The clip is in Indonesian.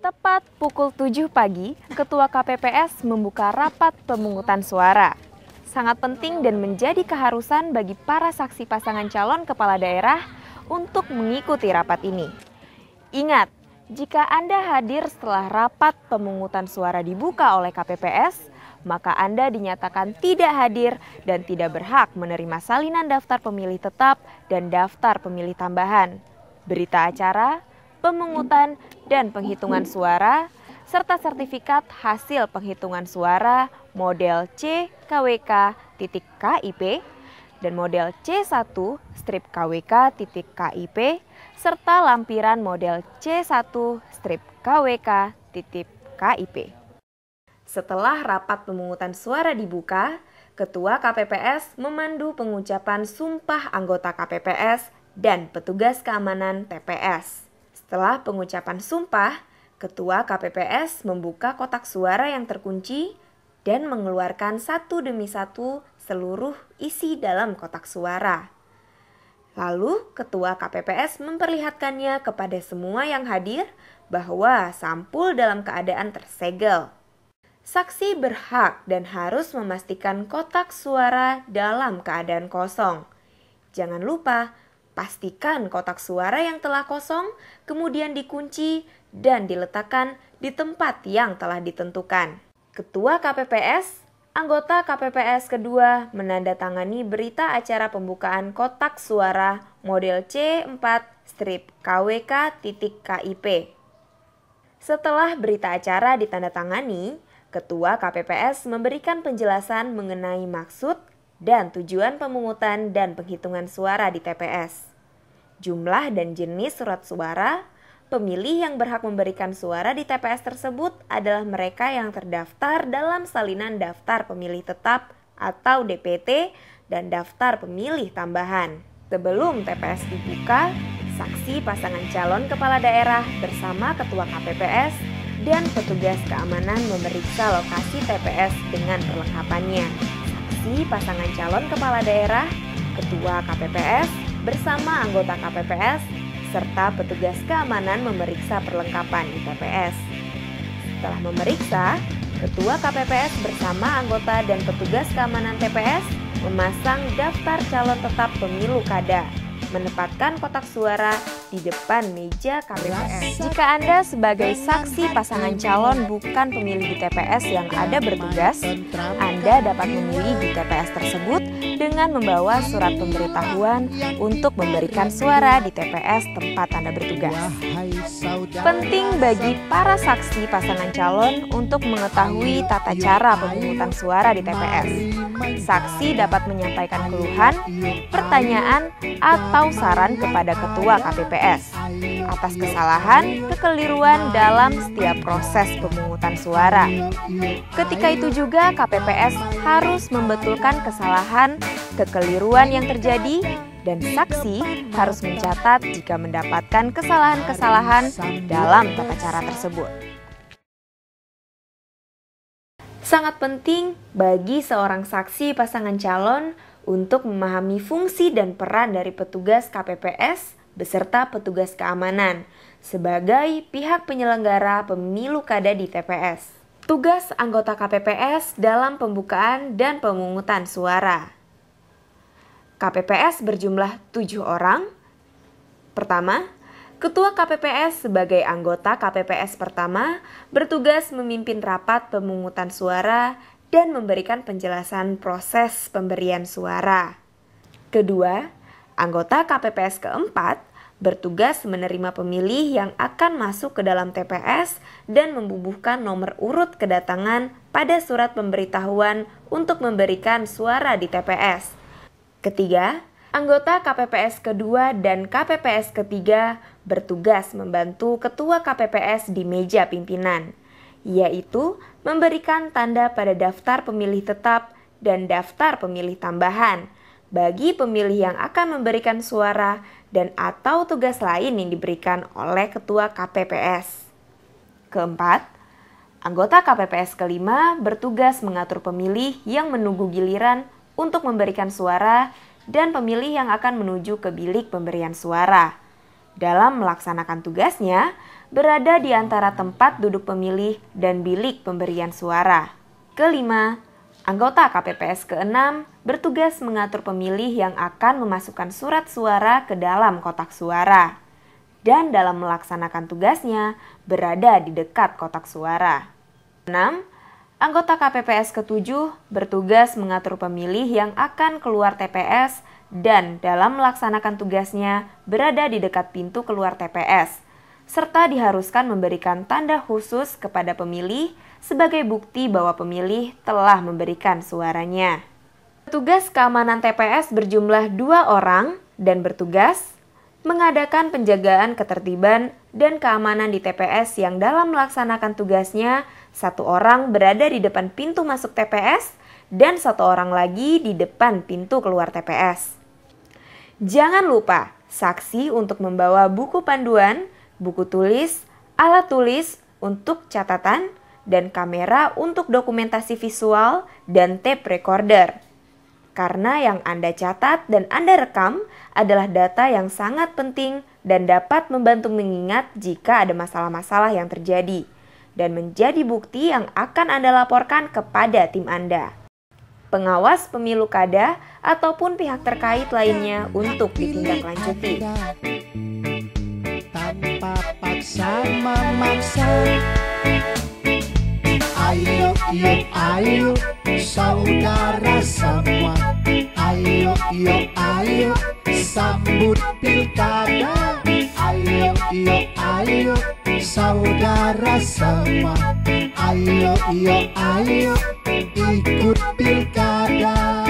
Tepat pukul 7 pagi, Ketua KPPS membuka rapat pemungutan suara. Sangat penting dan menjadi keharusan bagi para saksi pasangan calon kepala daerah untuk mengikuti rapat ini. Ingat, jika Anda hadir setelah rapat pemungutan suara dibuka oleh KPPS, maka Anda dinyatakan tidak hadir dan tidak berhak menerima salinan daftar pemilih tetap dan daftar pemilih tambahan, berita acara, pemungutan dan penghitungan suara, serta sertifikat hasil penghitungan suara model C KWK.KIP dan model C1-KWK.KIP serta lampiran model C1-KWK.KIP. Setelah rapat pemungutan suara dibuka, Ketua KPPS memandu pengucapan sumpah anggota KPPS dan petugas keamanan TPS. Setelah pengucapan sumpah, Ketua KPPS membuka kotak suara yang terkunci dan mengeluarkan satu demi satu seluruh isi dalam kotak suara. Lalu, Ketua KPPS memperlihatkannya kepada semua yang hadir bahwa sampul dalam keadaan tersegel. Saksi berhak dan harus memastikan kotak suara dalam keadaan kosong. Jangan lupa, pastikan kotak suara yang telah kosong kemudian dikunci dan diletakkan di tempat yang telah ditentukan. Ketua KPPS, anggota KPPS kedua menandatangani berita acara pembukaan kotak suara model C4-KWK.KIP. Setelah berita acara ditandatangani, Ketua KPPS memberikan penjelasan mengenai maksud dan tujuan pemungutan dan penghitungan suara di TPS. Jumlah dan jenis surat suara, pemilih yang berhak memberikan suara di TPS tersebut adalah mereka yang terdaftar dalam salinan daftar pemilih tetap atau DPT dan daftar pemilih tambahan. Sebelum TPS dibuka, saksi pasangan calon kepala daerah bersama Ketua KPPS dan petugas keamanan memeriksa lokasi TPS dengan perlengkapannya. Saksi pasangan calon kepala daerah, Ketua KPPS, bersama anggota KPPS, serta petugas keamanan memeriksa perlengkapan di TPS. Setelah memeriksa, Ketua KPPS bersama anggota dan petugas keamanan TPS memasang daftar calon tetap pemilu kada, menempatkan kotak suara di depan meja KPPS. Jika Anda sebagai saksi pasangan calon bukan pemilih di TPS yang ada bertugas, Anda dapat memilih di TPS tersebut dengan membawa surat pemberitahuan untuk memberikan suara di TPS tempat Anda bertugas. Penting bagi para saksi pasangan calon untuk mengetahui tata cara pemungutan suara di TPS. Saksi dapat menyampaikan keluhan, pertanyaan, atau saran kepada Ketua KPPS atas kesalahan, kekeliruan dalam setiap proses pemungutan suara. Ketika itu juga KPPS harus membetulkan kesalahan, kekeliruan yang terjadi, dan saksi harus mencatat jika mendapatkan kesalahan-kesalahan dalam tata cara tersebut. Sangat penting bagi seorang saksi pasangan calon untuk memahami fungsi dan peran dari petugas KPPS beserta petugas keamanan sebagai pihak penyelenggara pemilu kada di TPS. Tugas anggota KPPS dalam pembukaan dan pemungutan suara. KPPS berjumlah 7 orang. Pertama, Ketua KPPS sebagai anggota KPPS pertama bertugas memimpin rapat pemungutan suara dan memberikan penjelasan proses pemberian suara. Kedua, anggota KPPS keempat bertugas menerima pemilih yang akan masuk ke dalam TPS dan membubuhkan nomor urut kedatangan pada surat pemberitahuan untuk memberikan suara di TPS. Ketiga, anggota KPPS kedua dan KPPS ketiga bertugas membantu Ketua KPPS di meja pimpinan, yaitu memberikan tanda pada daftar pemilih tetap dan daftar pemilih tambahan bagi pemilih yang akan memberikan suara dan atau tugas lain yang diberikan oleh Ketua KPPS. Keempat, anggota KPPS kelima bertugas mengatur pemilih yang menunggu giliran untuk memberikan suara dan pemilih yang akan menuju ke bilik pemberian suara. Dalam melaksanakan tugasnya, berada di antara tempat duduk pemilih dan bilik pemberian suara. Kelima, anggota KPPS ke-6 bertugas mengatur pemilih yang akan memasukkan surat suara ke dalam kotak suara dan dalam melaksanakan tugasnya berada di dekat kotak suara. 6. Anggota KPPS ke-7 bertugas mengatur pemilih yang akan keluar TPS dan dalam melaksanakan tugasnya berada di dekat pintu keluar TPS, serta diharuskan memberikan tanda khusus kepada pemilih sebagai bukti bahwa pemilih telah memberikan suaranya. Petugas keamanan TPS berjumlah 2 orang dan bertugas mengadakan penjagaan ketertiban dan keamanan di TPS yang dalam melaksanakan tugasnya 1 orang berada di depan pintu masuk TPS dan 1 orang lagi di depan pintu keluar TPS. Jangan lupa saksi untuk membawa buku panduan, buku tulis, alat tulis untuk catatan, dan kamera untuk dokumentasi visual dan tape recorder. Karena yang Anda catat dan Anda rekam adalah data yang sangat penting dan dapat membantu mengingat jika ada masalah-masalah yang terjadi dan menjadi bukti yang akan Anda laporkan kepada tim Anda, pengawas pemilu kada, ataupun pihak terkait lainnya untuk ditindaklanjuti. Tanpa paksa memaksa, ayo saudara semua, ayo sambut pilkada, ayo saudara semua, ayo ikut pilkada.